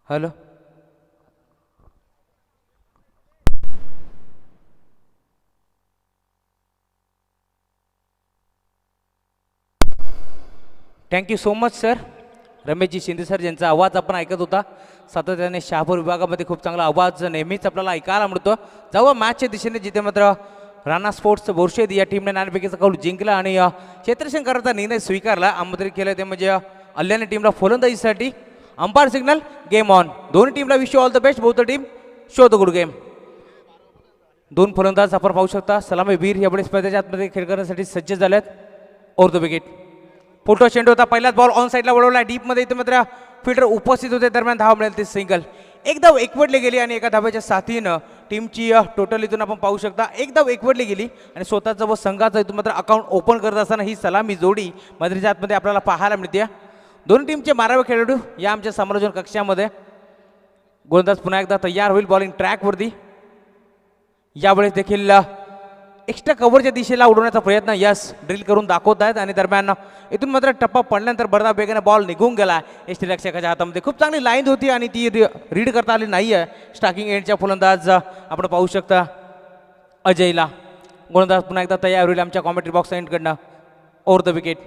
Hello. Thank you so much sir. Rameshji Shinde sir यांचा आवाज आपण ऐकत होता. सातत्याने शहापूर विभागामध्ये खूप चांगला आवाज नेहमीच आपल्याला ऐकायला मिळतो. जेव्हा मॅचच्या दिशेने जिथे मात्र राणा स्पोर्ट्स बोरशेद या टीमने नाणेफेकीचा कौल जिंकला आणि क्षेत्ररक्षण करायचा निर्णय स्वीकारला. आमंत्रित केलं ते म्हणजे अल्याने टीमला फलंदाजीसाठी अंपायर सिग्नल गेम ऑन. दोन्ही टीमला wish all the best. Both the team show the good game. दोन फलंदाज आपण पाहू शकता. सलामी वीर यावेळी स्पर्धेच्या आतमध्ये खेळ करण्यासाठी सज्ज झालेत. Over the wicket. फोटो चेंडू होता. पहिलाच बॉल ऑन साईडला वळवला डीपमध्ये. इथे मात्र फिल्डर उपस्थित होते. दरम्यान धाव मिळेल ते सिंगल. एक धाव एकवटली गेली आणि एका धाब्याच्या साथीनं टीमची टोटल इथून आपण पाहू शकता एक धाव एकवटली गेली आणि स्वतःचं व संघाचं इथून मात्र अकाउंट ओपन करत असताना ही सलामी जोडी मधल्या आतमध्ये आपल्याला पाहायला मिळते. दोन्ही टीमचे मारावे खेळाडू या आमच्या समालोचन कक्षामध्ये. गोलंदाज पुन्हा एकदा तयार होईल बॉलिंग ट्रॅकवरती. यावेळेस देखील एक्स्ट्रा कव्हरच्या दिशेला उडवण्याचा प्रयत्न यस ड्रिल करून दाखवत आहेत आणि दरम्यान इथून मात्र टप्पा पडल्यानंतर बरदा बेगाने बॉल निघून गेला यष्टीरक्षकाच्या हातामध्ये. खूप चांगली लाईन होती आणि ती रीड करता आली नाही आहे. स्टार्किंग एंडच्या फलंदाज आपण पाहू शकता अजयला. गोलंदाज पुन्हा एकदा तयार होईल आमच्या कॉमेंट्री बॉक्स एंडकडनं. Over the wicket.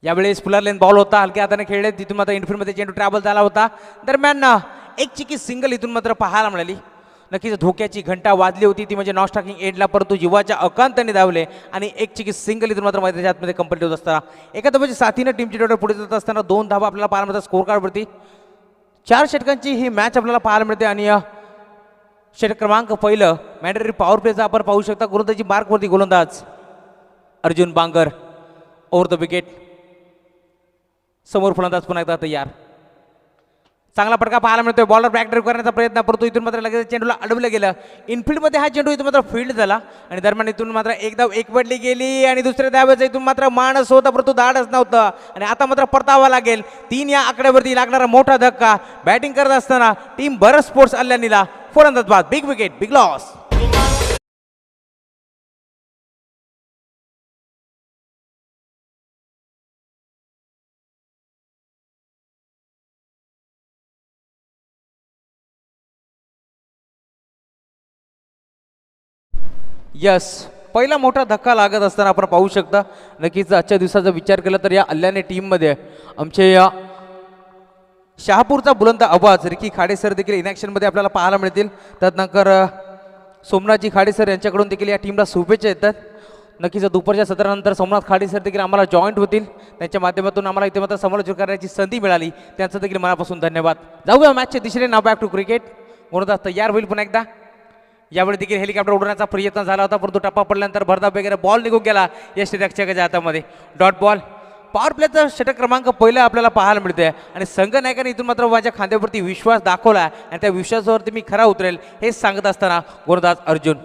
यावेळेस फुलर लेन बॉल होता. हलक्या हाताने खेळले. तिथून मात्र इनफिल्डमध्ये चेंडू ट्रॅव्हल झाला होता. दरम्यान एक चिकी सिंगल इथून मात्र पाहायला मिळाली. नक्कीच धोक्याची घंटा वाजली होती ती म्हणजे नॉन स्टार्किंग एंडला, परंतु जीवाच्या अकांताने धावले आणि एक चिकी सिंगल इथून मात्र मैदानाच्या आतमध्ये कंप्लीट होत असताना एका धाब्याच्या साथीनं टीमची टोटल पुढे जात असताना 2 धावा आपल्याला पाहायला मिळतात. स्कोर कार्डवरती 4 षटकांची ही मॅच आपल्याला पाहायला मिळते आणि षटक क्रमांक पहिलं मॅन्डेटरी पॉवर प्लेचा आपण पाहू शकता. गोलंदाजी मार्कवरती गोलंदाज Arjun Bangar. Over the wicket. समोर फलंदाज पुन्हा एकदा तयार. चांगला फटका पाहायला मिळतोय. बॉलर बॅक ड्राईव्ह करण्याचा प्रयत्न, परंतु इथून मात्र लगेच चेंडूला अडवलं गेलं. इनफिल्डमध्ये हा चेंडू इथून मात्र फील्ड झाला आणि दरम्यान इथून मात्र एक धाव एकवटली गेली आणि दुसऱ्या धावेचा इथून मात्र माणस होता परंतु धाडच नव्हतं आणि आता मात्र परतावा लागेल. 3 या आकड्यावरती लागणारा मोठा धक्का. बॅटिंग करत असताना टीम भरत स्पोर्ट्स अल्यानीला फलंदाज बाद. Big wicket, big loss. Yes, पहिला मोठा धक्का लागत असताना आपण पाहू शकता. नक्कीच आजच्या दिवसाचा विचार केला तर या अल्याने टीममध्ये आमचे या शहापूरचा बुलंद आवाज रिकी खाडे सर देखील इनॅक्शनमध्ये आपल्याला पाहायला मिळतील. त्यानंतर सोमनाथजी खाडे सर यांच्याकडून देखील या टीमला शुभेच्छा येतात. नक्कीच दुपारच्या सत्रानंतर सोमनाथ खाडे सर देखील आम्हाला जॉईंट होतील. त्यांच्या माध्यमातून आम्हाला इथे मात्र समालोचन करण्याची संधी मिळाली, त्यांचं देखील मनापासून धन्यवाद. जाऊया मॅचच्या दिशेने. नाव बॅक टू क्रिकेट. गोलंदाज तयार होईल पुन्हा एकदा. यावेळी देखील हेलिकॉप्टर उडवण्याचा प्रयत्न झाला होता, परंतु टप्पा पडल्यानंतर भरधाव वगैरे बॉल निघून गेला यष्टीरक्षकाच्या हातामध्ये. Dot ball. पॉवर प्लेचा षटक क्रमांक पहिला आपल्याला पाहायला मिळतोय आणि संघनायकाने इथून मात्र माझ्या खांद्यावरती विश्वास दाखवला आणि त्या विश्वासावरती मी खरा उतरेल हे सांगत असताना गोलंदाज अर्जुन.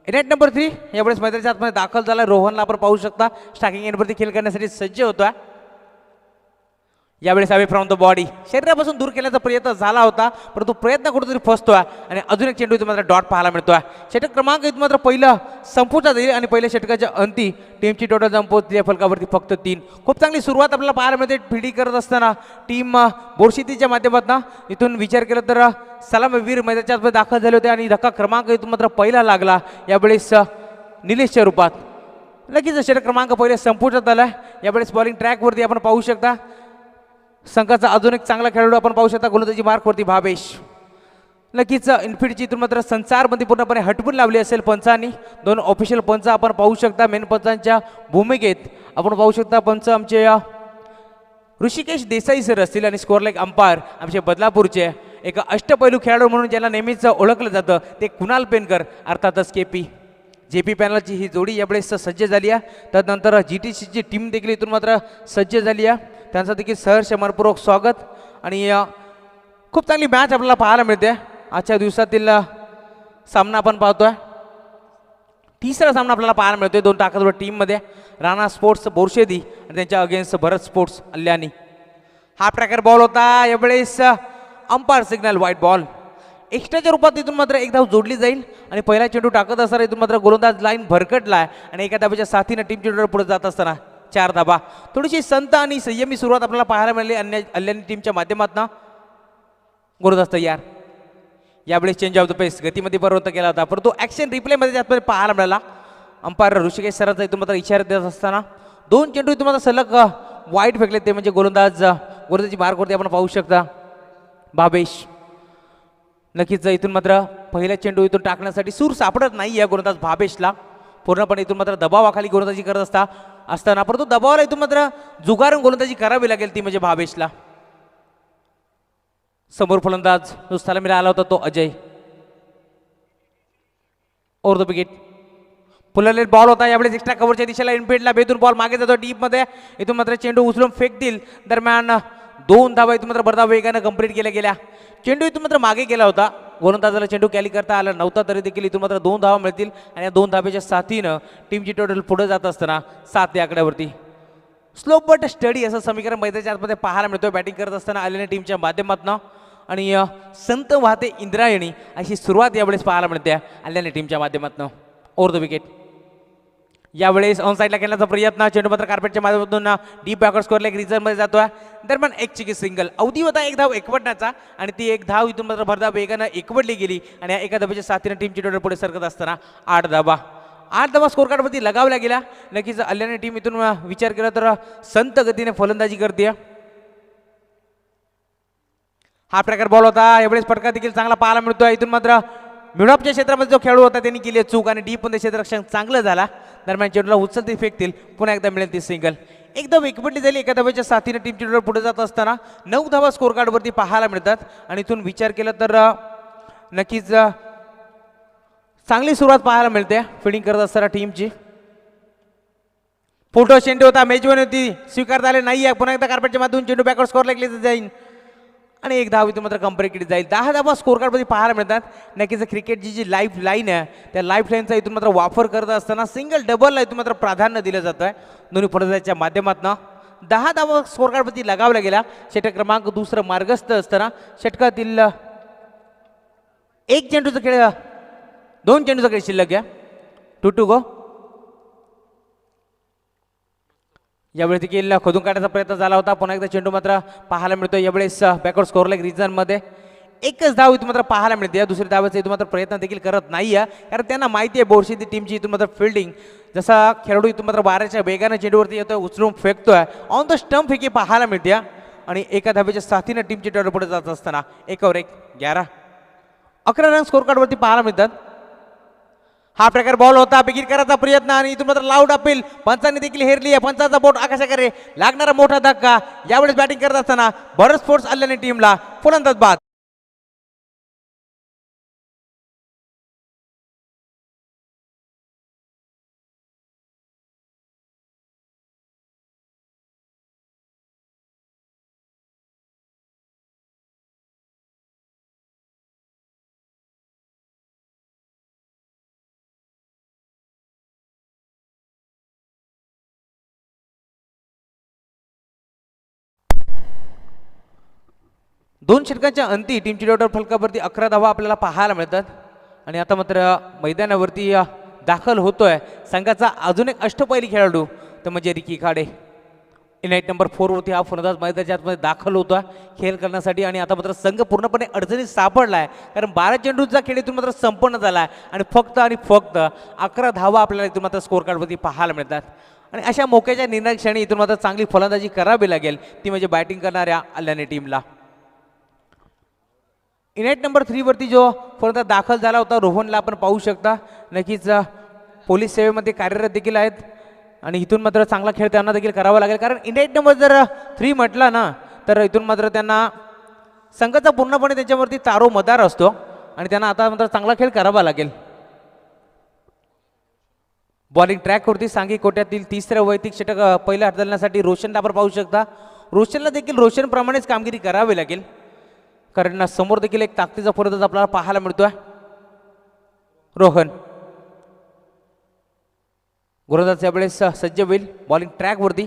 नेट नंबर 3 यावेळेस मैदानाच्या आतमध्ये दाखल झाला. रोहनला आपण पाहू शकता स्टार्किंग एंडवरती खेळ करण्यासाठी सज्ज होता. यावेळेस अवे फ्रॉम द बॉडी शरीरापासून दूर केल्याचा प्रयत्न झाला होता, परंतु प्रयत्न कुठेतरी फसतोय आणि अजून एक चेंडू इथं मात्र डॉट पाहायला मिळतोय. षटक क्रमांक इथं मात्र पहिलं संपुष्टात येईल आणि पहिल्या षटकाच्या अंती टीमची टोटल जंपोतल्या फलकावरती फक्त 3. खूप चांगली सुरुवात आपल्याला पाहायला मिळते. फिल्डिंग करत असताना टीम बोरशेतीच्या माध्यमातून इथून विचार केला तर सलामीवीर मैदानाच्या आतमध्ये दाखल झाले होते आणि धक्का क्रमांक इथून मात्र पहिला लागला यावेळेस निलेशच्या रूपात. नक्कीच षटक क्रमांक पहिले संपुष्टात आला. यावेळेस बॉलिंग ट्रॅकवरती आपण पाहू शकता संघाचा अजून एक चांगला खेळाडू आपण पाहू शकता गोलंदाजी मार्कवरती भावेश. नक्कीच इनफिल्डची इथून मात्र संचारबंदी पूर्णपणे हटवून लावली असेल पंचांनी. 2 ऑफिशियल पंच आपण पाहू शकता. मेन पंचांच्या भूमिकेत आपण पाहू शकता पंच आमचे ऋषिकेश देसाई सर असतील आणि स्कोअर लाईक अंपायर आमचे बदलापूरचे एक अष्टपैलू खेळाडू म्हणून ज्याला नेहमीच ओळखलं जातं ते कुणाल पेनकर अर्थातच केपी. JP पॅनलची ही जोडी यावेळेस सज्ज झाली आहे. त्यानंतर GTCची टीम देखील इथून मात्र सज्ज झाली आहे. त्यांचं देखील सहर्ष मनपूर्वक स्वागत आणि खूप चांगली मॅच आपल्याला पाहायला मिळते. आजच्या दिवसातील सामना आपण पाहतोय. तिसरा सामना आपल्याला पाहायला मिळतोय 2 ताकदवर टीममध्ये. राणा स्पोर्ट्स बोरशेदी आणि त्यांच्या अगेन्स्ट भरत स्पोर्ट्स अल्यानी. हा ट्रॅकर बॉल होता. यावेळेस अंपायर सिग्नल व्हाईट बॉल. एक्स्ट्राच्या रूपात इथून मात्र एक धाव जोडली जाईल आणि पहिला चेंडू टाकत असताना इथून मात्र गोलंदाज लाईन भरकटला आणि एका धावेच्या साथीनं टीमची टोटल पुढे जात असताना 4 धाबा. थोडीशी संत आणि संयमी सुरुवात आपल्याला पाहायला मिळाली अल्यानी टीमच्या माध्यमातून. गोलंदाज तयार. यावेळी चेंज ऑफ द पेस गतीमध्ये बरोबर केला होता, परंतु ॲक्शन रिप्लेमध्ये त्यात पाहायला मिळाला. अंपायर ऋषिकेश सरांचा इथून मात्र इशारा देत असताना 2 चेंडू इथून मात्र सलग वाईट फेकले, ते म्हणजे गोलंदाजी मार्कवरती आपण पाहू शकता भावेश. नक्कीच इथून मात्र पहिला चेंडू इथून टाकण्यासाठी सूर सापडत नाही या गोलंदाज भावेशला. पूर्णपणे इथून मात्र दबावाखाली गोलंदाजी करत असताना परंतु दबावाला इथून मात्र जुगारून गोलंदाजी करावी लागेल, ती म्हणजे भावेशला. समोर फलंदाज जो सलामीला आला होता तो Ajay. Over the wicket. Full length ball होता, यावेळेस एक्स्ट्रा कव्हरच्या दिशेला इनफिल्डला भेदून बॉल मागे जातो डीपमध्ये. इथून मात्र चेंडू उचलून फेकतील. दरम्यान 2 धावा इथून मात्र भरधाव वेगानं कंप्लीट केल्या गेल्या. चेंडू इथून मात्र मागे गेला होता, गोलंदाजाला चेंडू कॅली करता आला नव्हता, तरी देखील इथून मात्र 2 धावा मिळतील आणि या 2 धाब्याच्या साथीनं टीमची टोटल पुढे जात असताना 7 या आकड्यावरती. स्लो बट स्टडी असं समीकरण मैदानाच्या आतमध्ये पाहायला मिळतोय बॅटिंग करत असताना आलेल्या टीमच्या माध्यमातून. आणि संत वाहते इंद्रायणी अशी सुरुवात यावेळेस पाहायला मिळते आल्याने टीमच्या माध्यमातून. Over the wicket. यावेळेस ऑन साईडला खेळण्याचा प्रयत्न, चेंडू मात्र कार्पेटच्या माध्यमातून डीप बॅकवर्ड स्कोअर लेग रिझनमध्ये जातोय. दरम्यान एक चिकी सिंगल. अवधी होता 1 धाव एकवटण्याचा आणि ती 1 धाव इथून मात्र भरधाव वेगानं एकवटली गेली आणि या एका धाब्याच्या साथीनं टीमची टोटल पुढे सरकत असताना 8 धाबा स्कोर कार्डवरती लगावल्या गेल्या. नक्कीच आल्याने टीम इथून विचार केला तर संत गतीने फलंदाजी करते. हा प्रकार बॉल होता, यावेळेस फटका देखील चांगला पाहायला मिळतोय. इथून मात्र मिडऑफच्या क्षेत्रामध्ये जो खेळू होता त्यांनी केली चूक आणि डीप मध्ये क्षेत्ररक्षण चांगलं झाला. दरम्यान चेंडूला उचलते फेकतील, पुन्हा एकदा मिळेल ती सिंगल. एकदम एकवटली झाली एका धाब्याच्या साथीने टीमची टोटल पुढे जात असताना 9 धावा स्कोर कार्डवरती पाहायला मिळतात. आणि इथून विचार केला तर नक्कीच चांगली सुरुवात पाहायला मिळते फिल्डिंग करत असताना टीमची. फोटो चेंडू होता, मेजवानी होती, स्वीकारता आले नाही आहे. पुन्हा एकदा कार्पेटच्या माध्यमातून चेंडू बॅकवर्ड स्कोअर लागले जाईल आणि 1 धाव इथून मात्र कंप्लीट केली जाईल. 10 धावा स्कोर कार्डमध्ये पाहायला मिळतात. नक्कीच क्रिकेटची जी लाईफ लाईन आहे त्या लाईफ लाईनचा इथून मात्र वापर करत असताना सिंगल डबलला इथून मात्र प्राधान्य दिलं जातं आहे दोन्ही फलंदाजांच्या माध्यमातून. 10 धावा स्कोर कार्डवरती लगावल्या गेल्या. षटक क्रमांक 2 मार्गस्थ असताना षटकातील 2 चेंडूचा खेळ शिल्लक आहे. 2 गो. यावेळी देखील खोदून काढण्याचा प्रयत्न झाला होता, पुन्हा एकदा चेंडू मात्र पाहायला मिळतो. यावेळेस बॅकवर्ड स्कोअर लेग रिजनमध्ये 1च धाव इथून मात्र पाहायला मिळते. दुसऱ्या धावाचा इथून मात्र प्रयत्न देखील करत नाही आहे, कारण त्यांना माहिती आहे बोरशी टीमची इथून मात्र फिल्डिंग. जसा खेळाडू इथून मात्र 12च्या वेगाने चेंडूवरती येतोय, उचलून फेकतोय, ऑन द स्टंप फेकी पाहायला मिळते. आणि एका धाब्याच्या साथीने टीमची टोटल पुढे जात असताना 1 ओव्हर 1 11 रन स्कोर कार्डवरती पाहायला मिळतात. हा प्रकार बॉल होता, बिगिन करायचा प्रयत्न आणि इथून मात्र लाऊड अपील. पंचांनी देखील हेरली आहे. पंचाचा बोट आकाशाकडे लागणारा मोठा धक्का. यावेळेस बॅटिंग करत असताना भरत स्पोर्ट्स आल्याने टीमला फलंदाज बाद. दोन षटकांच्या अंती टीमची टोटल फलकावरती 11 धावा आपल्याला पाहायला मिळतात. आणि आता मात्र मैदानावरती दाखल होतोय संघाचा अजून एक अष्टपैली खेळाडू, तर म्हणजे रिकी खाडे. इनाईट नंबर 4 वरती हा फलंदाज मैदानाच्या आतमध्ये दाखल होता खेळ करण्यासाठी. आणि आता मात्र संघ पूर्णपणे अडचणीत सापडला आहे, कारण 12 चेंडूचा खेळ इथून मात्र संपन्न झाला आहे आणि फक्त 11 धावा आपल्याला इथून मात्र स्कोर कार्डवरती पाहायला मिळतात. आणि अशा मोक्याच्या निर्णय क्षणी इथून मात्र चांगली फलंदाजी करावी लागेल, ती म्हणजे बॅटिंग करणाऱ्या आल्याने टीमला. इनाईट नंबर 3 वरती जो फलंदाज दाखल झाला होता रोहनला आपण पाहू शकता. नक्कीच पोलीस सेवेमध्ये कार्यरत देखील आहेत आणि इथून मात्र चांगला खेळ त्यांना देखील करावा लागेल, कारण इनाईट नंबर जर 3 म्हटला ना तर इथून मात्र त्यांना संघाचा पूर्णपणे त्यांच्यावरती तारो मदार असतो आणि त्यांना आता मात्र चांगला खेळ करावा लागेल. बॉलिंग ट्रॅकवरती सांघिक कोट्यातील 3ऱ्या वैयक्तिक षटक पहिल्या हाताळण्यासाठी रोशनला आपण पाहू शकता. रोशनला देखील रोशनप्रमाणेच कामगिरी करावी लागेल, कारण समोर देखील एक ताकदीचा फलंदाज आपल्याला पाहायला मिळतोय रोहन. गोलंदाज यावेळेस सज्ज होईल बॉलिंग ट्रॅकवरती.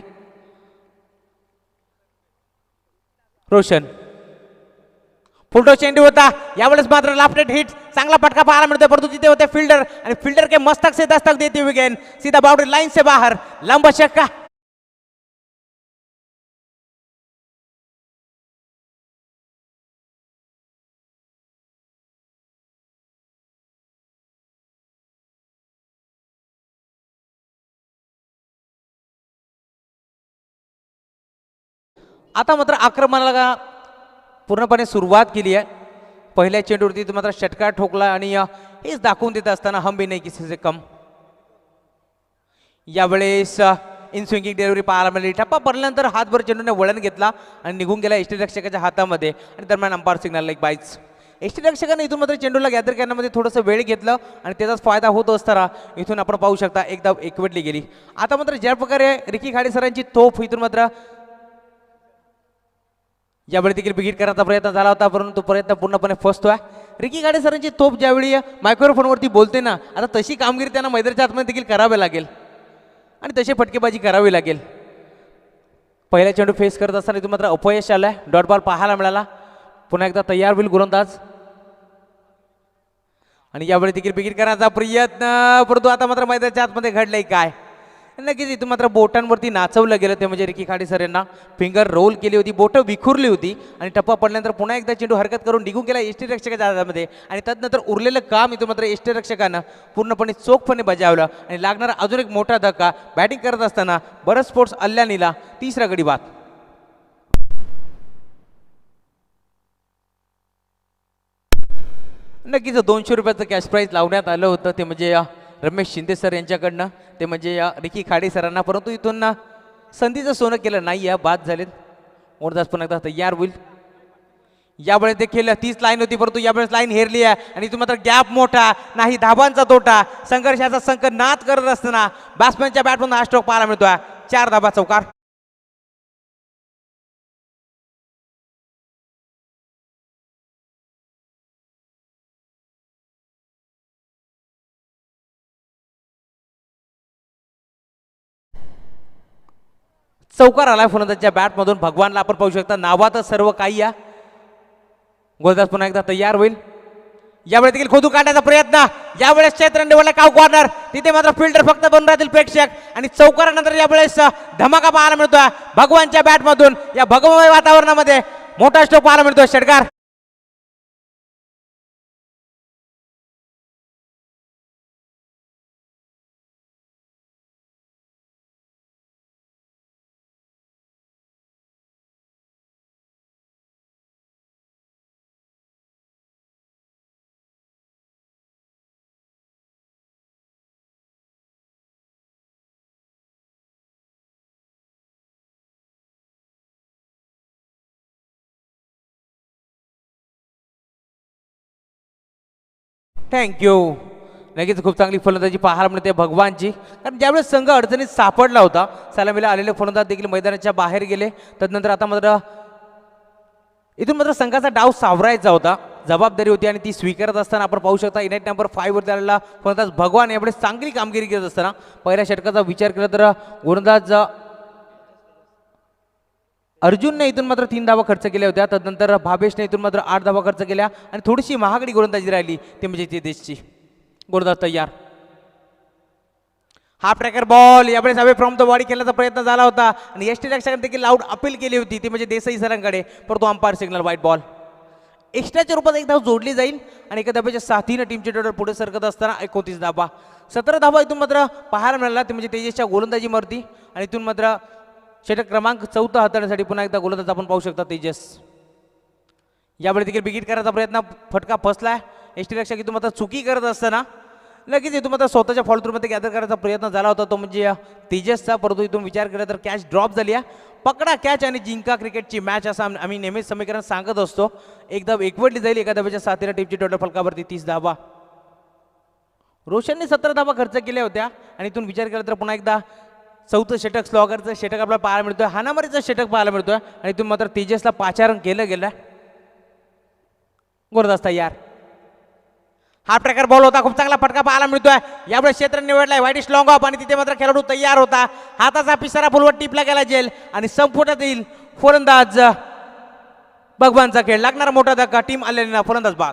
रोशन फुलटो चेंडू होता, यावेळेस मात्र लाफ्टेड हिट, चांगला फटका पाहायला मिळतोय, परंतु तिथे होते फिल्डर आणि फिल्डर के मस्तक से दस्तक देते हुए गेंद सीधा बाउंड्री लाइन से बाहर, लंबा छक्का. आता मात्र आक्रमणाला पूर्णपणे सुरुवात केली आहे. पहिल्या चेंडूवरती मात्र षटकार ठोकला आणि हेच दाखवून देत असताना हम भी नाही किसी से कम. यावेळेस इन स्विंगिंग डिलिव्हरी पाहायला मिळाली. टप्पा पडल्यानंतर हातभर चेंडूने वळण घेतला आणि निघून गेला यष्टीरक्षकाच्या हातामध्ये आणि दरम्यान अंपायर सिग्नल लाईक बाईट्स. यष्टीरक्षकाने इथून मात्र चेंडूला गॅदर करण्यामध्ये थोडंसं वेळ घेतलं आणि त्याचाच फायदा होत असताना इथून आपण पाहू शकता एकदा एकवटली गेली. आता मात्र ज्या प्रकारे रिकी खाडे सरांची तोफ इथून मात्र यावेळी देखील बिगिट करायचा प्रयत्न झाला होता, परंतु प्रयत्न पूर्णपणे फसतोय. रिकी खाडे सरांची तोफ ज्यावेळी मायक्रोफोनवरती बोलते ना, आता तशी कामगिरी त्यांना मैदानाच्या आतमध्ये देखील करावी लागेल आणि तशी फटकेबाजी करावी लागेल. पहिला चेंडू फेस करत असताना इथून मात्र अपयश आलंय. डॉट बॉल पाहायला मिळाला. पुन्हा एकदा तयार होईल गोलंदाज आणि यावेळी देखील बिगिट करण्याचा प्रयत्न, परंतु आता मात्र मैदानाच्या आतमध्ये घडलंय काय. नक्कीच इथून मात्र बोटांवरती नाचवलं गेलं ते म्हणजे रिकी खाडे सर यांना फिंगर रोल केली होती, बोटं विखुरली होती आणि टप्पा पडल्यानंतर पुन्हा एकदा चेंडू हरकत करून निघून गेला यष्टीरक्षकाच्या हातामध्ये आणि तदनंतर उरलेलं काम इथून मात्र यष्टीरक्षकानं पूर्णपणे चोखपणे बजावलं आणि लागणारा अजून एक मोठा धक्का बॅटिंग करत असताना भरत स्पोर्ट्स अल्यानीला तिसरा गडी बाद. नक्कीच 200 रुपयाचं कॅश प्राईज लावण्यात आलं होतं ते म्हणजे रमेश शिंदे सर यांच्याकडनं, ते म्हणजे रिकी खाडे सरांना, परंतु इथून संधीचं सोनं केलं नाही आहे, बाद झालेत. मोरदास पुन्हा एकदा तयार होईल. यावेळेस देखील तीच लाईन होती, परंतु यावेळेस लाईन हेरली आहे आणि इथून मात्र गॅप मोठा नाही, धाबांचा तोटा, संघर्षाचा संक नाद करत असताना बॅट्समॅनच्या बॅटमधून हा स्ट्रोक पाहायला मिळतोय. 4 धाबा चौकार. चौकार आलाय फलंदाजच्या बॅटमधून. भगवानला आपण पाहू शकता, नावातच सर्व काही या. गोलंदाज पुन्हा एकदा तयार होईल. यावेळेस देखील खोदू काढण्याचा प्रयत्न, यावेळेस क्षेत्र निवडला काव कॉर्नर, तिथे मात्र फिल्डर फक्त बनून राहतील प्रेक्षक आणि चौकारानंतर यावेळेस धमाका पाहायला मिळतोय भगवानच्या बॅटमधून. या भगवमय वातावरणामध्ये मोठा स्ट्रोक पाहायला मिळतोय. षटकार. थँक्यू. नक्कीच खूप चांगली फलंदाजी पाहायला मिळते भगवानची, कारण ज्यावेळेस संघ अडचणीत सापडला होता सलामीला आलेले फलंदाज देखील मैदानाच्या बाहेर गेले. तदनंतर आता मात्र इथून मात्र संघाचा डाव सावरायचा होता, जबाबदारी होती आणि ती स्वीकारत असताना आपण पाहू शकता इनेट नंबर 5 वरती आलेला फलंदाज भगवान यावेळेस चांगली कामगिरी करत असताना पहिल्या षटकाचा विचार केला तर गोलंदाज अर्जुनने इथून मात्र 3 धावा खर्च केल्या होत्या. तदनंतर भावेशने इथून मात्र 8 धावा खर्च केल्या आणि थोडीशी महागडी गोलंदाजी राहिली ती म्हणजे ती देशची. गोलंदाज तयार. हाफ ट्रॅकर बॉल यावेळेस अवे फ्रॉम द बॉडी खेळण्याचा प्रयत्न झाला होता आणि यष्टीरक्षकाने देखील लाऊड अपील केली होती ती म्हणजे देसाई सरांकडे, परंतु अंपायर सिग्नल व्हाईट बॉल. एक्स्ट्राच्या रूपात एक धाव जोडली जाईल आणि एका धाब्याच्या साथीनं टीमचे टोटल पुढे सरकत असताना 29 धाबा. 17 धाबा इथून मात्र पाहायला मिळाला ते म्हणजे तेजसच्या गोलंदाजीवरती आणि इथून मात्र षटक क्रमांक 14 हाताळण्यासाठी पुन्हा एकदा गोलंदाज आपण पाहू शकता तेजस. यावेळी देखील बिगिट करायचा प्रयत्न, फटका फसलाय. यष्टीरक्षक इथून मात्र चुकी करत असताना लगेच इथून मात्र स्वतःच्या फॉलोथ्रूमध्ये गॅदर करायचा प्रयत्न झाला होता तो म्हणजे तेजसचा, परंतु इथून विचार केला तर कॅच ड्रॉप झाली आहे. पकडा कॅच आणि जिंका क्रिकेटची मॅच असं आम्ही नेहमीच समीकरण सांगत असतो. एक धाव एकवटली जाईल एका धाब्याच्या साथीला टीमची टोटल फलकावरती 30 धाबा. रोशनने 17 धाबा खर्च केल्या होत्या आणि इथून विचार केला तर पुन्हा एकदा 4थं षटक स्लॉगरचं षटक आपल्याला पाहायला मिळतोय, हानामारीचं षटक पाहायला मिळतोय आणि इथून मात्र तेजसला पाचारण केलं गेलं. गोलंदाज तयार. हा ट्रॅकर बॉल होता, खूप चांगला फटका पाहायला मिळतोय. यावेळी क्षेत्र निवडलाय वाईट लॉंग ऑफ आणि तिथे मात्र खेळाडू तयार होता. हाताचा पिसारा फुलवर टिपला गेला जेल आणि संपुटात येईल फलंदाज भगवानचा खेळ. लागणारा मोठा धक्का, टीम आलेला फलंदाज बाद.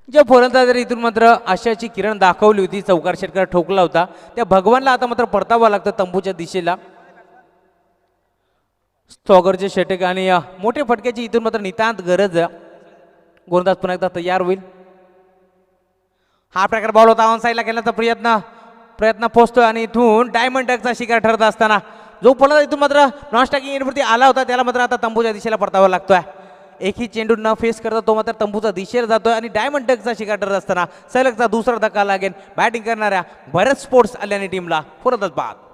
ज्या फलंदाजाने इथून मात्र आशाची किरण दाखवली होती, चौकार षटकार ठोकला होता, त्या भगवानला आता मात्र परतावं लागतं तंबूच्या दिशेला. स्टॉगरचे षटक आणि मोठे फटक्याची इथून मात्र नितांत गरज. गोलंदाज पुन्हा एकदा तयार होईल. हा प्रकार बॉल होता, ऑन साईडला खेळण्याचा प्रयत्न प्रयत्न पोहोचतोय आणि इथून डायमंड डकचा शिकार ठरत असताना जो फलंदाज इथून मात्र नॉन स्ट्रायकिंग एंडवरती आला होता त्याला मात्र आता तंबूच्या दिशेला परतावा लागतोय. एकही चेंडू न फेस करता तो मात्र तंबूचा दिशेला जातोय आणि डायमंड डकचा शिकार ठरत असताना सलगचा दुसरा धक्का लागेल. बॅटिंग करणाऱ्या बरेच स्पोर्ट्स आल्याने टीमला परतच बाद.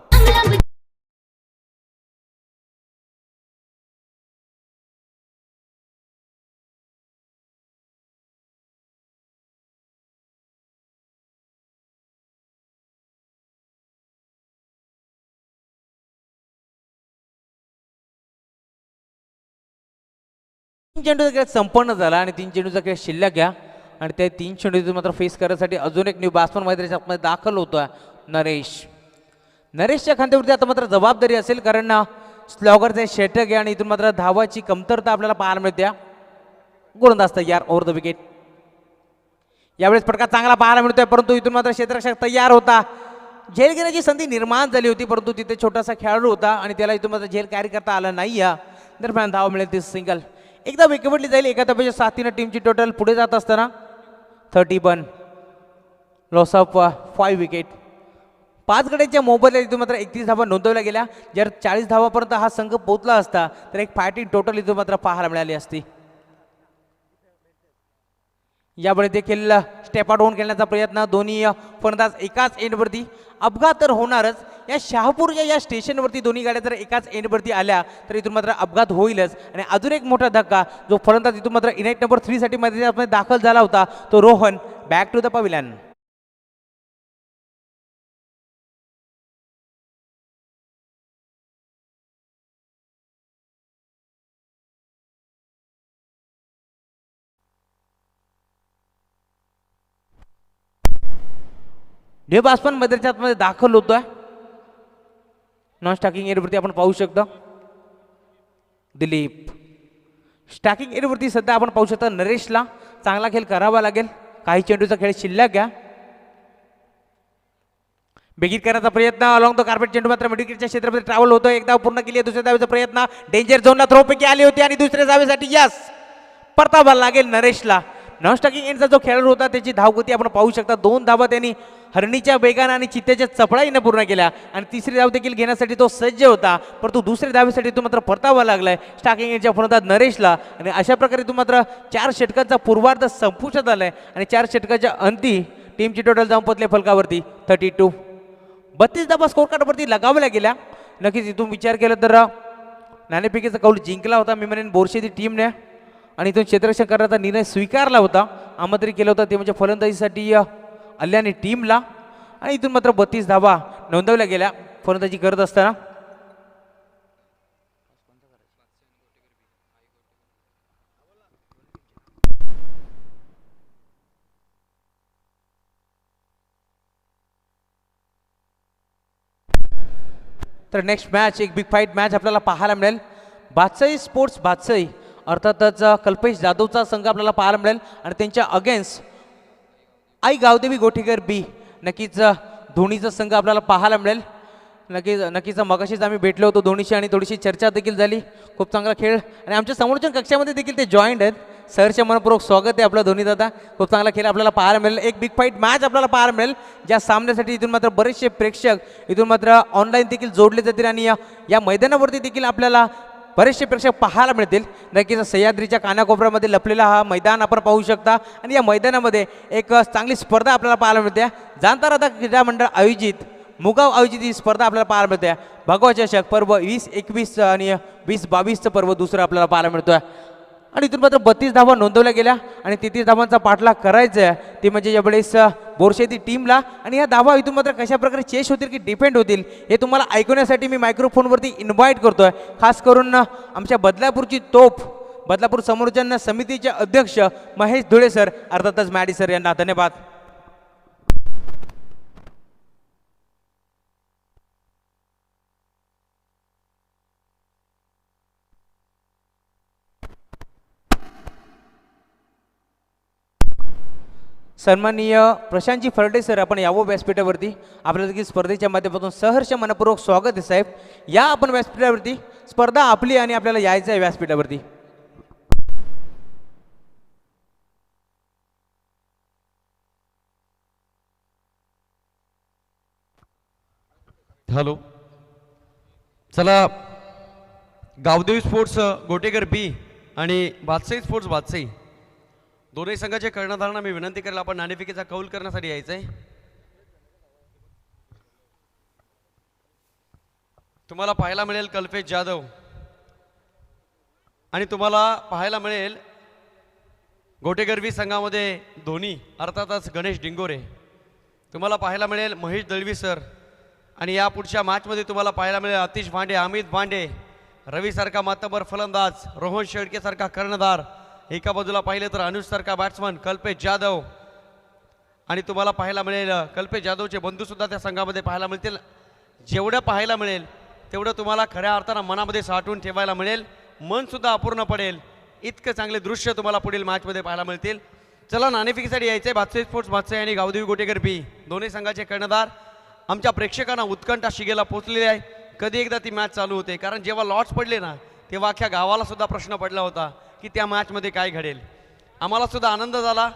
तीन चेंडूचा खेळ संपन्न झाला आणि तीन चेंडूचा खेळ शिल्लक घ्या आणि त्या तीन चेंडू मात्र फेस करण्यासाठी अजून एक न्यू बॅट्समन मैदानाच्या दाखल होतोय नरेश. नरेशच्या खांद्यावरती आता मात्र जबाबदारी असेल कारण स्लॉगरचे षटक आहे आणि इथून मात्र धावाची कमतरता आपल्याला पाहायला मिळते. गोलंदाज तयार ओव्हर द विकेट. यावेळेस फटका चांगला पाहायला मिळतोय परंतु इथून मात्र क्षेत्ररक्षक तयार होता. झेल घेण्याची संधी निर्माण झाली होती परंतु तिथे छोटासा खेळाडू होता आणि त्याला इथून मात्र झेल कॅरी करता आला नाही. दरम्यान धाव मिळेल ती सिंगल. एकदा विकेटली जाईल. एका धाब्याच्या साथीनं टीमची टोटल पुढे जात असताना 31 लॉस ऑफ 5 विकेट. 5 गड्यांच्या मोबदल्यात इथून मात्र 31 धावा नोंदवल्या गेल्या. जर 40 धावापर्यंत हा संघ पोहोचला असता तर एक फायटिंग टोटल इथून मात्र पाहायला मिळाली असती. यावेळी देखील स्टेप आउट होऊन खेळण्याचा प्रयत्न. दोन्ही फलंदाज एकाच एंडवरती. अपघात तर होणारच. या शहापूरच्या या स्टेशनवरती दोन्ही गाड्या जर एकाच एंडवरती आल्या तर इथून मात्र अपघात होईलच. आणि अजून एक मोठा धक्का जो फलंदाज इथून मात्र इनाईट नंबर 3 साठी मध्ये दाखल झाला होता तो Rohan back to the pavilion. New batsman मैदानाच्या आतमध्ये दाखल होतोय. नॉन स्टॅकिंग एरियावरती आपण पाहू शकतो दिलीप. स्टॅकिंग एरियावरती सध्या आपण पाहू शकता नरेशला चांगला खेळ करावा लागेल. काही चेंडूचा खेळ शिल्लक घ्या. बेगीत करण्याचा प्रयत्न अलॉंग द कार्पेट चेंडू मात्र मिडविकेटच्या क्षेत्रामध्ये ट्रॅव्हल होतो. एकदा पूर्ण केली. दुसऱ्या धावेचा प्रयत्न डेंजर झोनला थ्रोपैकी आली होती आणि दुसऱ्या धावेसाठी यस परतावा लागेल नरेशला. नॉन स्टॅकिंग एंडचा जो खेळाडू होता त्याची धावगती आपण पाहू शकता. 2 धावा त्यांनी हरणीच्या वेगाने आणि चित्त्याच्या चपळाईने पूर्ण केल्या आणि तिसरी धाव देखील घेण्यासाठी तो सज्ज होता परंतु दुसऱ्या धावेसाठी तो मात्र परतावा लागलाय स्टॅकिंग एंडच्या फलंदाज नरेशला. आणि अशा प्रकारे तो मात्र 4 षटकांचा पूर्वार्ध संपुष्टात आलाय आणि 4 षटकाच्या अंती टीमची टोटल जाऊन पोहोचले फलकावरती 32. 32 धावा स्कोर कार्डवरती लगावल्या गेल्या. नक्कीच इथून विचार केला तर नाणेफेकीचा कौल जिंकला होता मी म्हणेन बोरशेती टीमने आणि इथून क्षेत्ररक्षण करण्याचा निर्णय स्वीकारला होता. आमंत्रित केलं होतं ते म्हणजे फलंदाजीसाठी अल्याने टीमला आणि इथून मात्र 32 धावा नोंदवल्या गेल्या फलंदाजी करत असताना. तर नेक्स्ट मॅच एक बिग फाईट मॅच आपल्याला पाहायला मिळेल. बादशाही स्पोर्ट्स बादशाही अर्थातच कल्पेश जाधवचा संघ आपल्याला पाहायला मिळेल आणि त्यांच्या अगेन्स्ट आई गावदेवी गोठीकर बी. नक्कीच धोनीचा संघ आपल्याला पाहायला मिळेल. नक्कीच मगाशीच आम्ही भेटलो होतो धोनीशी आणि थोडीशी चर्चा देखील झाली. खूप चांगला खेळ आणि आमच्या समोरच्या कक्षामध्ये देखील ते जॉईंट आहेत. सरच्या मनपूर्वक स्वागत आहे आपलं धोनी दादा. खूप चांगला खेळ आपल्याला पाहायला मिळेल. एक बिग फाईट मॅच आपल्याला पाहायला मिळेल ज्या सामन्यासाठी इथून मात्र बरेचसे प्रेक्षक इथून मात्र ऑनलाईन देखील जोडले जातील आणि या मैदानावरती देखील आपल्याला बरेचसे प्रेक्षक पाहायला मिळतील. नक्कीच सह्याद्रीच्या कानाकोपऱ्यामध्ये लपलेला हा मैदान आपण पाहू शकता आणि या मैदानामध्ये एक चांगली स्पर्धा आपल्याला पाहायला मिळते. जाणता राहता क्रीडा मंडळ आयोजित मुगाव आयोजित ही स्पर्धा आपल्याला पाहायला मिळते. भगवा चषक पर्व 20-21 आणि 20-22चं पर्व दुसरं आपल्याला पाहायला मिळतोय आणि इथून मात्र 32 धावा नोंदवल्या गेल्या आणि 33 धावांचा पाठलाग करायचा आहे ते म्हणजे यावेळेस बोरशेती टीमला. आणि या धावा इथून मात्र कशा प्रकारे चेस होतील की डिपेंड होतील हे तुम्हाला ऐकवण्यासाठी मी मायक्रोफोनवरती इन्व्हाइट करतोय. खास करून आमच्या बदलापूरची तोफ बदलापूर समोरच्या समितीचे अध्यक्ष महेश धुळे सर अर्थातच मॅडी सर यांना धन्यवाद. सन्माननीय प्रशांतजी फरडे सर, आपण यावं व्यासपीठावरती. आपल्या देखील स्पर्धेच्या माध्यमातून सहर्ष मनपूर्वक स्वागत आहे साहेब. या आपण व्यासपीठावरती. स्पर्धा आपली आणि आपल्याला यायचं आहे व्यासपीठावरती. हॅलो, चला. गावदेवी स्पोर्ट्स गोटेकर बी आणि बादशाही स्पोर्ट्स बादशाही दोन्ही संघाचे कर्णधारांना मी विनंती करेल, आपण नाणेफेकीचा कौल करण्यासाठी यायचं आहे. तुम्हाला पाहायला मिळेल कल्पेश जाधव आणि तुम्हाला पाहायला मिळेल गोटेकर बी संघामध्ये धोनी अर्थातच गणेश डिंगोरे. तुम्हाला पाहायला मिळेल महेश दळवी सर आणि या पुढच्या मॅचमध्ये तुम्हाला पाहायला मिळेल आतिश भांडे, अमित भांडे, रवीसारखा मातबर फलंदाज, रोहन शेळकेसारखा कर्णधार, एका बाजूला पाहिलं तर अनुजसारखा बॅट्समन कल्पेश जाधव आणि तुम्हाला पाहायला मिळेल कल्पेश जाधवचे बंधूसुद्धा त्या संघामध्ये पाहायला मिळतील. जेवढं पाहायला मिळेल तेवढं तुम्हाला खऱ्या अर्थानं मनामध्ये साठवून ठेवायला मिळेल, मनसुद्धा अपूर्ण पडेल. इतकं चांगले दृश्य तुम्हाला पुढील मॅचमध्ये पाहायला मिळतील. चला, नाणेफेकीसाठी यायचं आहे बादशाही स्पोर्ट्स बादशाही आणि गावदेवी गोटेकर बी दोन्ही संघाचे कर्णधार. आमच्या प्रेक्षकांना उत्कंठा शिगेला पोचलेली आहे. कधी एकदा ती मॅच चालू होते, कारण जेव्हा लॉट्स पडले ना तेव्हा अख्ख्या गावाला सुद्धा प्रश्न पडला होता की त्या मॅचमध्ये काय घडेल. आम्हाला सुद्धा आनंद झाला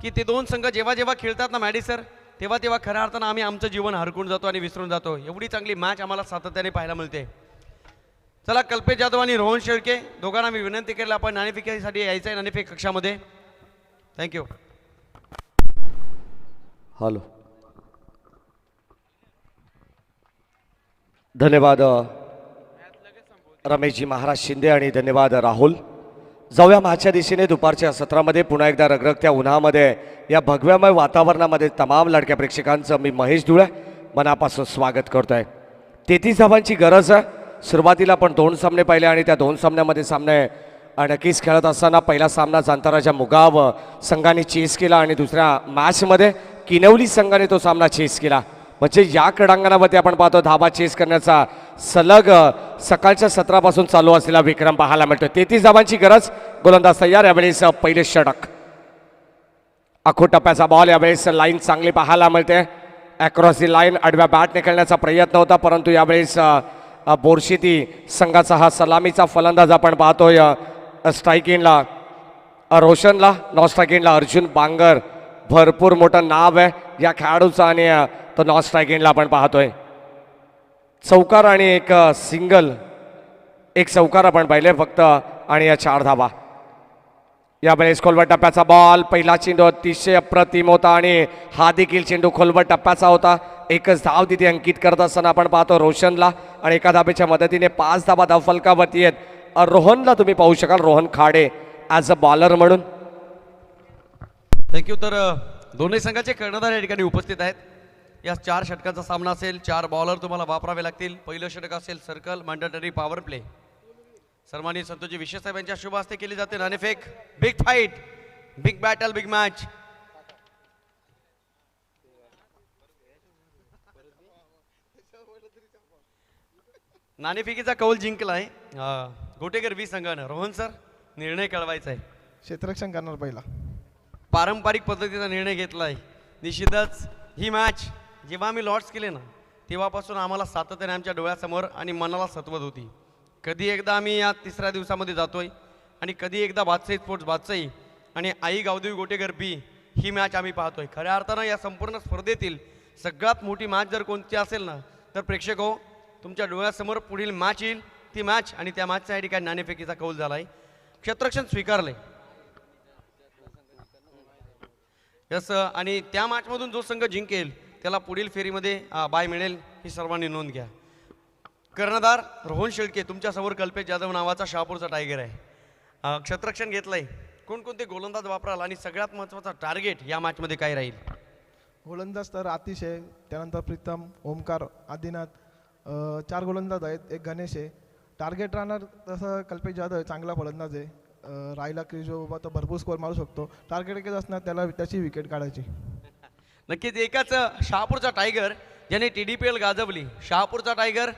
की ते दोन संघ जेव्हा जेव्हा खेळतात ना मॅडी सर, तेव्हा तेव्हा खऱ्या अर्थानं आम्ही आमचं जीवन हरकून जातो आणि विसरून जातो. एवढी चांगली मॅच आम्हाला सातत्याने पाहायला मिळते. चला, कल्पेश जाधव आणि रोहन शेळके दोघांना मी विनंती केली, आपण नाणेफेकीसाठी यायचं आहे नाणेफेक कक्षामध्ये. थँक्यू. हॅलो, धन्यवाद रमेशजी महाराज शिंदे आणि धन्यवाद राहुल. जाऊया मॅचच्या दिशेने. दुपारच्या सत्रामध्ये पुन्हा एकदा रगरगत्या उन्हामध्ये या भगव्यामय वातावरणामध्ये तमाम लाडक्या प्रेक्षकांचं मी महेश धुळे मनापासून स्वागत करतोय. 33 धावांची गरज आहे. सुरुवातीला आपण 2 सामने पाहिले आणि त्या 2 सामन्यामध्ये सामने नक्कीच खेळत असताना पहिला सामना जांताराच्या मुगाव संघाने चेस केला आणि दुसऱ्या मॅचमध्ये किनवली संघाने तो सामना चेस केला. म्हणजे या क्रीडांगणामध्ये आपण पाहतो धाबा चेस करण्याचा सलग सकाळच्या सत्रापासून चालू असलेला विक्रम पाहायला मिळतो. 33 धावांची गरज. गोलंदाज तयार. यावेळेस पहिले षटक. आखो टप्प्याचा बॉल. यावेळेस लाईन चांगली पाहायला मिळते. अक्रॉस दी लाईन आडव्या बॅटने खेळण्याचा प्रयत्न होता, परंतु यावेळेस बोरशेती संघाचा हा सलामीचा फलंदाज आपण पाहतोय. स्ट्राईकिंगला रोशनला, नॉन स्ट्राईकिंगला अर्जुन बांगर. भरपूर मोठं नाव आहे या खेळाडूचा आणि तो नॉन स्ट्राईकिंगला आपण पाहतोय. चौकार आणि एक सिंगल, एक चौकार आपण पाहिले फक्त आणि या 4 धावा. यावेळेस खोलवर टप्प्याचा बॉल. पहिला चेंडू अतिशय अप्रतिम होता आणि हा देखील चेंडू खोलवर टप्प्याचा होता. एकच धाव तिथे अंकित करत असताना आपण पाहतो रोशनला आणि एका धाबेच्या मदतीने 5 धावा धावफलकावरती आहेत. रोहनला तुम्ही पाहू शकाल, Rohan Khade as a bowler म्हणून. थँक्यू. तर दोन्ही संघाचे कर्णधार या ठिकाणी उपस्थित आहेत. या 4 षटकांचा सामना असेल. 4 बॉलर तुम्हाला वापरावे लागतील. पहिलं षटक असेल सर्कल मॅन्डेटरी पॉवर प्ले. सन्माननीय संतोषजी विशेष साहेब यांच्या शुभ हस्ते केली जाते नाणेफेक. Big fight, big battle, big match. नाणेफेकीचा कौल जिंकलाय गोटेकर बी संघानं. रोहन सर, निर्णय कळवायचा आहे. क्षेत्ररक्षण करणार पहिला. पारंपरिक पद्धतीचा निर्णय घेतलाय. निश्चितच ही मॅच जेव्हा आम्ही लॉट्स केले ना तेव्हापासून आम्हाला सातत्याने आमच्या डोळ्यासमोर आणि मनाला सत्वत होती. कधी एकदा आम्ही या 3ऱ्या दिवसामध्ये जातोय आणि कधी एकदा बादशाही स्पोर्ट्स बादशाही आणि आई गावदेवी गोटेकर बी ही मॅच आम्ही पाहतोय. खऱ्या अर्थानं या संपूर्ण स्पर्धेतील सगळ्यात मोठी मॅच जर कोणती असेल ना तर प्रेक्षक हो, तुमच्या डोळ्यासमोर पुढील मॅच येईल. ती मॅच आणि त्या मॅचच्या या ठिकाणी नाणेफेकीचा कौल झाला आहे. क्षेत्ररक्षण स्वीकारले. यस, आणि त्या मॅचमधून जो संघ जिंकेल त्याला पुढील फेरीमध्ये बाय मिळेल, ही सर्वांनी नोंद घ्या. कर्णधार रोहन शेळके, तुमच्यासमोर कल्पेश जाधव नावाचा शहापूरचा टायगर आहे. क्षेत्ररक्षण घेतलंय. कोणकोणते गोलंदाज वापराल आणि सगळ्यात महत्त्वाचा टार्गेट या मॅचमध्ये काय राहील? गोलंदाज तर आतिश आहे, त्यानंतर प्रीतम, ओमकार, आदिनाथ. 4 गोलंदाज आहेत, एक गणेश आहे. टार्गेट राहणार तसं कल्पेश जाधव चांगला फलंदाज आहे. राहिला की जो बाबा तो भरपूर स्कोअर मारू शकतो. टार्गेट एकच असणार, त्याला त्याची विकेट काढायची. नक्कीच एकाच शहापूरचा टायगर ज्याने TDPL गाजवली. शहापूरचा टायगर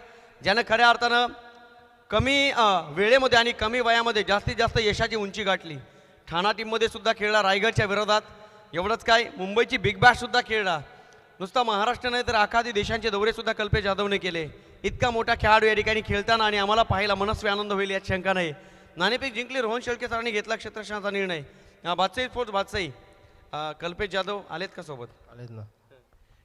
ज्यानं खऱ्या अर्थानं कमी वेळेमध्ये आणि कमी वयामध्ये जास्तीत जास्त यशाची उंची गाठली. ठाणा टीममध्ये सुद्धा खेळला रायगडच्या विरोधात. एवढंच काय, मुंबईची बिग बॅश सुद्धा खेळला. नुसता महाराष्ट्र नाही तर आखादी देशांचे दौरे सुद्धा कल्पेश जाधवने केले. इतका मोठा खेळाडू या ठिकाणी खेळताना आणि आम्हाला पाहायला मनस्वी आनंद होईल यात शंका नाही. नाणेफेक जिंकली, रोहन शेळके सरांनी घेतला क्षेत्ररक्षणाचा निर्णय. बादशाही स्पोर्ट्स बादशाही कल्पेश जाधव आलेत का सोबत? आलेत ना.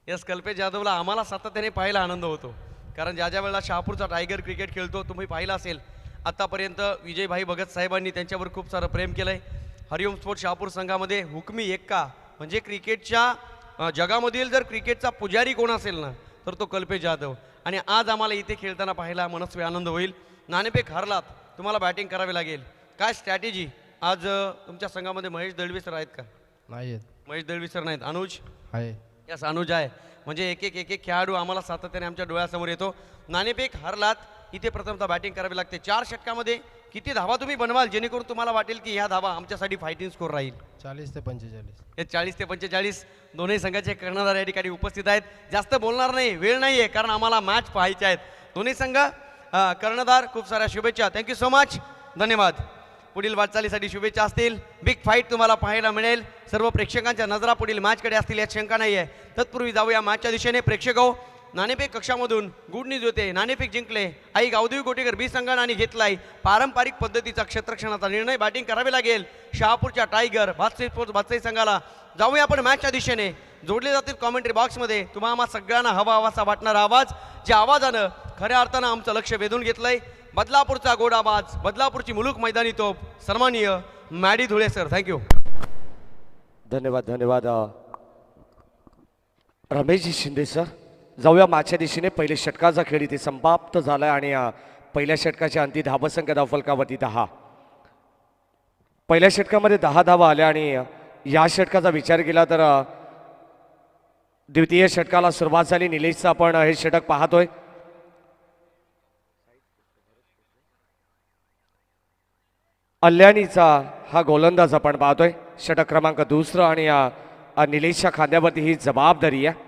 यस, कल्पेश जाधवला आम्हाला सातत्याने पाहायला आनंद होतो, कारण ज्या ज्या वेळेला शहापूरचा टायगर क्रिकेट खेळतो तुम्ही पाहिला असेल. आत्तापर्यंत विजयभाई भगत साहेबांनी त्यांच्यावर खूप सारं प्रेम केलं आहे. हरिओम स्पोर्ट्स शहापूर संघामध्ये हुकमी एक्का म्हणजे क्रिकेटच्या जगामधील जर क्रिकेटचा पुजारी कोण असेल ना तर तो कल्पेश जाधव. आणि आज आम्हाला इथे खेळताना पाहायला मनस्वी आनंद होईल. नाणेफेक हरलात, तुम्हाला बॅटिंग करावी लागेल. काय स्ट्रॅटेजी आज तुमच्या संघामध्ये? महेश दळवी सर आहेत का? नाही आहेत. महेश दळवी सर नाहीत. अनुज? आहे. यस, अनुज आहे. म्हणजे एक एक खेळाडू आम्हाला सातत्याने आमच्या डोळ्यासमोर येतो. नाणेफेक हरलात, इथे प्रथमतः बॅटिंग करावी लागते. 4 षटकामध्ये किती धावा तुम्ही बनवाल जेणेकरून तुम्हाला वाटेल की ह्या धावा आमच्यासाठी फायटिंग स्कोर राहील? 40 ते 45. हे 40 ते 45 दोन्ही संघाचे कर्णधार या ठिकाणी उपस्थित आहेत. जास्त बोलणार नाही, वेळ नाही आहे, कारण आम्हाला मॅच पाहायचे आहेत. दोन्ही संघ कर्णधार, खूप साऱ्या शुभेच्छा. थँक्यू सो मच, धन्यवाद. पुढील वाटचालीसाठी शुभेच्छा असतील. बिग फाईट तुम्हाला पाहायला मिळेल. सर्व प्रेक्षकांच्या नजरा पुढील मॅचकडे असतील यात शंका नाही आहे. तत्पूर्वी जाऊया मॅचच्या दिशेने. प्रेक्षक हो, नाणेफेक कक्षामधून गुड न्यूज होते. नाणेफेक जिंकले आई गावदेवी गोटेकर बी संघाने आणि घेतलाय पारंपरिक पद्धतीचा क्षेत्ररक्षणाचा निर्णय. बॅटिंग करावी लागेल शहापूरच्या टायगर बादशाही स्पोर्ट्स बादशाही संघाला. जाऊया आपण मॅचच्या दिशेने. जोडले जातील कॉमेंट्री बॉक्समध्ये तुम्हा सगळ्यांना हवा हवासा वाटणारा आवाज, ज्या आवाजानं खऱ्या अर्थानं आमचं लक्ष वेधून घेतलंय. बदलापूरचा गोड आवाज, बदलापूरची मुलूक मैदानी तोप, सन्माननीय मॅडी धुळे सर. थँक्यू. धन्यवाद धन्यवाद रमेशजी शिंदे सर. जाऊया मागच्या दिशेने. पहिले षटकाचा खेळ इथे समाप्त झाला आणि पहिल्या षटकाच्या अंती धावसंख्या धावफलकावरती 10. पहिल्या षटकामध्ये 10 धावा आल्या आणि या षटकाचा विचार केला तर द्वितीय षटकाला सुरुवात झाली. निलेशचं आपण हे षटक पाहतोय. अल्यानीचा हा गोलंदाज आपण पाहतोय. षटक क्रमांक 2 आणि निलेशच्या खांद्यावरती ही जबाबदारी आहे.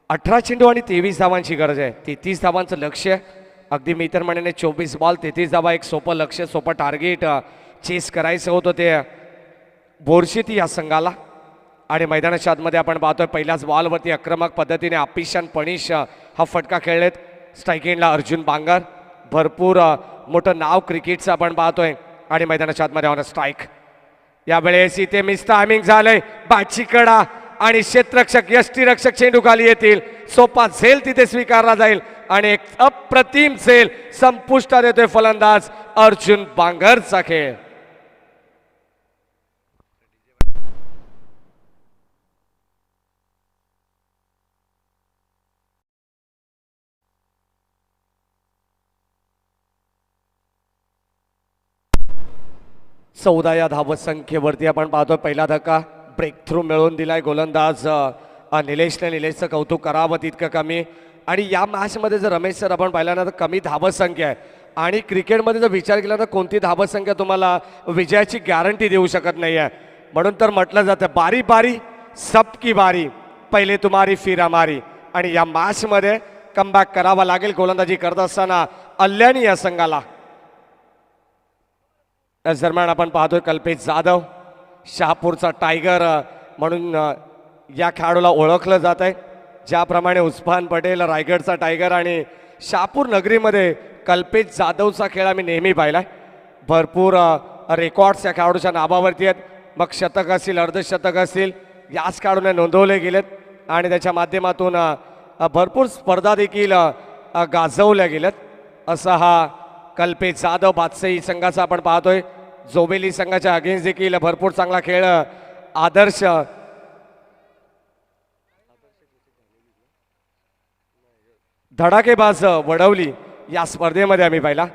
18 चेंडू आणि 23 धावांची गरज आहे. 33 धावांचं लक्ष्य. अगदी मी तर म्हणेन 24 बॉल 33 धावा, एक सोपं लक्ष्य, सोपं टार्गेट चेस करायचं होतं ते बोरशेती या संघाला. आणि मैदानाच्या आतमध्ये आपण पाहतोय पहिल्याच बॉलवरती आक्रमक पद्धतीने आपिशान पणिश हा फटका खेळलेत. स्ट्राईक एंडला अर्जुन बांगर, भरपूर मोठं नाव क्रिकेटचं आपण पाहतोय. आणि मैदानाच्या आतमध्ये ऑन स्ट्राईक. यावेळेस इथे मिस टायमिंग झालंय. बाची कडा आणि क्षेत्ररक्षक यष्टीरक्षक चेंडू खाली येतील. सोपा झेल तिथे स्वीकारला जाईल आणि एक अप्रतिम झेल संपुष्टात येतोय फलंदाज अर्जुन बांगरचा खेळ. चौदा या धावसंख्येवरती आपण पाहतोय पहिला धक्का ब्रेक थ्रू मिळवून दिलाय गोलंदाज निलेशने. निलेशचं कौतुक करावं तितकं कमी. आणि या मॅचमध्ये जर रमेश सर आपण पाहिला ना तर कमी धावसंख्या आहे. आणि क्रिकेटमध्ये जर विचार केला तर कोणती धावसंख्या तुम्हाला विजयाची गॅरंटी देऊ शकत नाही आहे. म्हणून तर म्हटलं जातं बारी बारी सबकी बारी, पहिले तुम्हारी फिर हमारी. आणि या मॅचमध्ये कमबॅक करावा लागेल गोलंदाजी करत असताना अल्यानी या संघाला. याच दरम्यान आपण पाहतोय कल्पेश जाधव, शहापूरचा टायगर म्हणून या खेळाडूला ओळखलं जात आहे. ज्याप्रमाणे उस्मान पटेल रायगडचा टायगर आणि शहापूर नगरीमध्ये कल्पेश जाधवचा खेळ आम्ही नेहमी पाहिला. भरपूर रेकॉर्ड्स या खेळाडूच्या नावावरती आहेत. मग शतक असतील, अर्धशतक असतील, याच खेळाडूने नोंदवले गेलेत. आणि त्याच्या माध्यमातून भरपूर स्पर्धा देखील गाजवल्या गेल्यात. असा हा कल्पेश जाधव बादशाही संघाचा आपण पाहतोय. जोबेली संघाच्या अगेन्स्ट देखील भरपूर चांगला खेळ आदर्श धडाकेबाज वडवली या स्पर्धेमध्ये आम्ही पाहिला.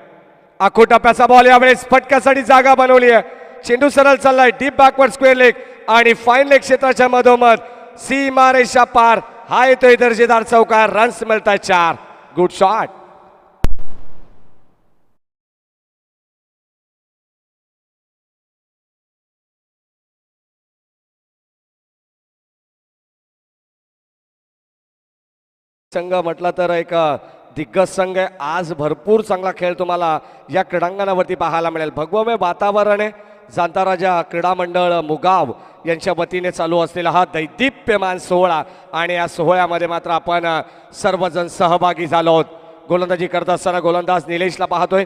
आखो टप्प्याचा बॉल यावेळेस फटक्यासाठी जागा बनवली आहे. चेंडू सरळ चाललाय डीप बॅकवर्ड स्क्वेअर लेग आणि फाईन लेग क्षेत्राच्या मधोमध सीमारेषा पार. हा येतोय दर्जेदार चौकार. रन्स मिळतात 4. Good shot. संघ म्हटला तर एक दिग्गज संघ आहे. आज भरपूर चांगला खेळ तुम्हाला या क्रीडांगणावरती पाहायला मिळेल. भगवमय वातावरण आहे. जांताराजा क्रीडा मंडळ मुगाव यांच्या वतीने चालू असलेला हा दैदिप्यमान सोहळा आणि या सोहळ्यामध्ये मात्र आपण सर्वजण सहभागी झालो आहोत. गोलंदाजी करत असताना गोलंदाज निलेशला पाहतोय.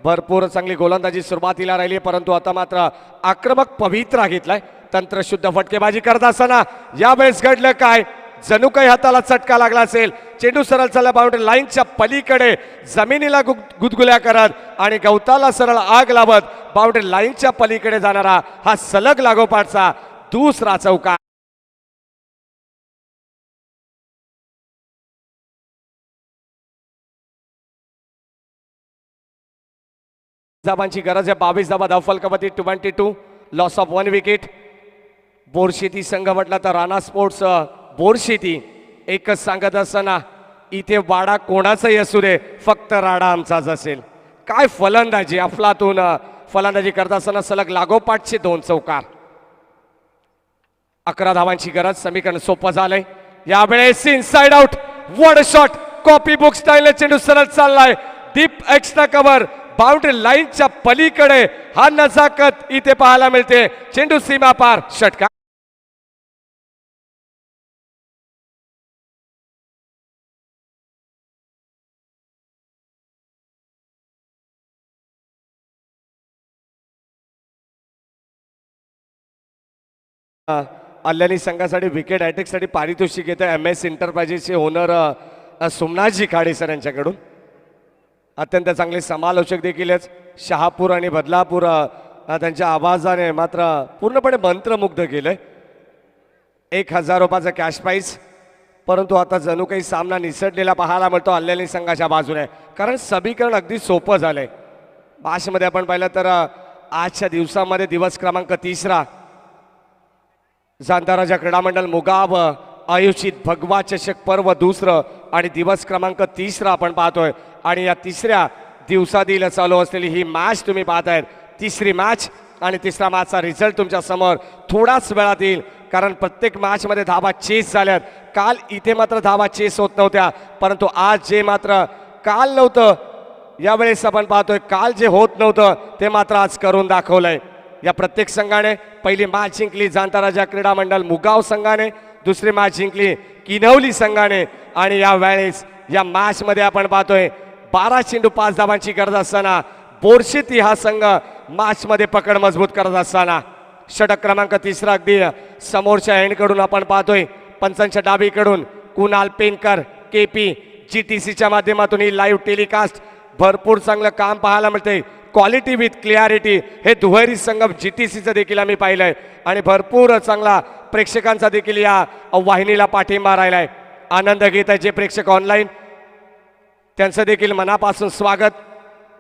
भरपूर चांगली गोलंदाजी सुरुवातीला राहिली परंतु आता मात्र आक्रमक पवित्रा घेतलाय. तंत्रशुद्ध फटकेबाजी करत असताना यावेळेस घडलं काय, जणू काही हाताला चटका लागला असेल. चेंडू सरळ चालला बाउंड्री लाईनच्या पलीकडे जमिनीला गुदगुल्या करत आणि गवताला सरळ आग लावत बाउंड्री लाईनच्या पलीकडे जाणारा हा सलग लागोपाठचा दुसरा चौकार. धाबांची गरज आहे. 22 धाबा धावफलकावरती 22 लॉस ऑफ 1 विकेट. बोरशेती संघ म्हटला तर राणा स्पोर्ट्स बोरशेती एकच सांगत असताना इथे वाडा कोणाचाही असू दे फक्त राडा आमचाच असेल. काय फलंदाजी, अफलातून फलंदाजी करत असताना सलग लागोपाठचे 2 चौकार. 11 धावांची गरज. समीकरण सोपं झालंय. यावेळेस इनसाइड आउट वड शॉट कॉपी बुक स्टाईल चेंडू सरळ चाललाय. डीप एक्स्ट्रा कव्हर बाउंड्री लाईनच्या पलीकडे हा नजाकत इथे पाहायला मिळते. चेंडू सीमा पार षटकार. अल्यानी संघासाठी विकेट साठी पारितोषिक येतं MS एंटरप्राइजेसचे ओनर सोमनाथजी खाडे सर यांच्याकडून. अत्यंत चांगले समालोचक देखील आहेत. शहापूर आणि बदलापूर त्यांच्या आवाजाने मात्र पूर्णपणे मंत्रमुग्ध केलंय. 1000 रुपयाचा कॅश प्राईज. परंतु आता जणू काही सामना निसटलेला पाहायला मिळतो अल्यानी संघाच्या बाजूने, कारण समीकरण अगदी सोपं झालंय. भाषेमध्ये आपण पाहिलं तर आजच्या दिवसामध्ये दिवस क्रमांक 3 जांताराजा क्रीडा मंडळ मुगाव आयोजित भगवा चषक पर्व 2 आणि दिवस क्रमांक 3 आपण पाहतोय. आणि या 3ऱ्या दिवसातील चालू असलेली ही मॅच तुम्ही पाहतायत. 3री मॅच आणि 3रा मॅचचा रिझल्ट तुमच्या समोर थोडाच वेळात येईल, कारण प्रत्येक मॅचमध्ये धावा चेस झाल्यात. काल इथे मात्र धावा चेस होत नव्हत्या, परंतु आज जे मात्र काल नव्हतं यावेळेस आपण पाहतोय काल जे होत नव्हतं ते मात्र आज करून दाखवलंय. या प्रत्येक संघाने पहिली मॅच जिंकली जांताराजा क्रीडा मंडळ मुगाव संघाने, दुसरी मॅच जिंकली किनवली संघाने आणि या वेळेस या मॅच मध्ये आपण पाहतोय 12 चेंडू 5 धावांची गरज असताना बोरशेती हा संघ मॅच मध्ये पकड मजबूत करत असताना षटक क्रमांक 3 अगदी समोरच्या एंडकडून आपण पाहतोय. पंचांच्या डावीकडून कुणाल पेनकर KP GTCच्या माध्यमातून ही लाईव्ह टेलिकास्ट भरपूर चांगलं काम पाहायला मिळते. क्वालिटी विथ क्लिअरिटी हे दुहेरी संगम GTCचं देखील आम्ही पाहिलंय आणि भरपूर चांगला प्रेक्षकांचा देखील या वाहिनीला पाठिंबा राहिलाय. आनंद घेत आहे जे प्रेक्षक ऑनलाईन, त्यांचं देखील मनापासून स्वागत.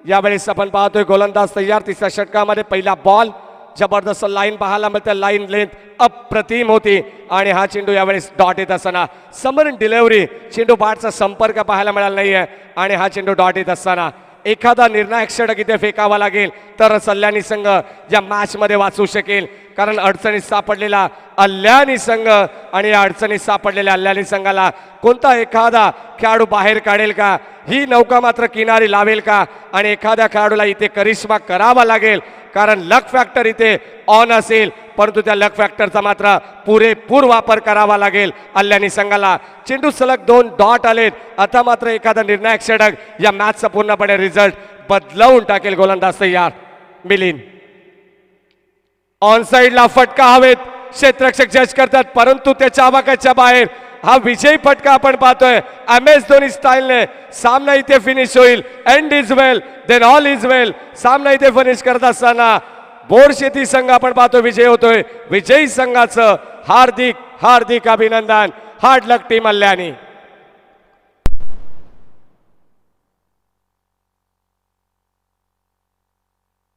यावेळेस आपण पाहतोय गोलंदाज तयार. 3ऱ्या षटकामध्ये पहिला बॉल जबरदस्त लाईन पाहायला मिळते. लाईन लेंथ अप्रतिम होती आणि हा चेंडू यावेळेस डॉट येत असताना समरण डिलिव्हरी, चेंडू बाटचा संपर्क पाहायला मिळाला नाहीये आणि हा चेंडू डॉट येत असताना एखादा निर्णायक षटक इथे फेकावा लागेल तर अल्यानी संघ या मॅच मध्ये वाचू शकेल, कारण अडचणीत सापडलेला अल्यानी संघ आणि या अडचणीत सापडलेल्या अल्यानी संघाला कोणता एखादा खेळाडू बाहेर काढेल का, ही नौका मात्र किनारी लावेल का आणि एखाद्या खेळाडूला इथे करिश्मा करावा लागेल, कारण लक फॅक्टर इथे ऑन असेल, परंतु त्या लक फॅक्टरचा मात्र पुरेपूर वापर करावा लागेल अल्यानी संघाला. चेंडू सलग 2 डॉट आलेत. आता मात्र एखादा निर्णायक षटक या मॅचचा पूर्णपणे रिझल्ट बदलवून टाकेल. गोलंदाज तयार. मिलिंद ऑन साइडला फटका हवेत, क्षेत्ररक्षक जज करतात परंतु त्याच्या आवाक्याच्या बाहेर हा विजयी फटका आपण पाहतोय. MS धोनी स्टाईलने सामना इथे फिनिश होईल. End is well then all is well. सामना इथे फिनिश करत असताना बोरशेती संघ आपण पाहतो विजय होतोय. विजयी संघाचं हार्दिक हार्दिक अभिनंदन. हार्ड लक टीम अल्यानी.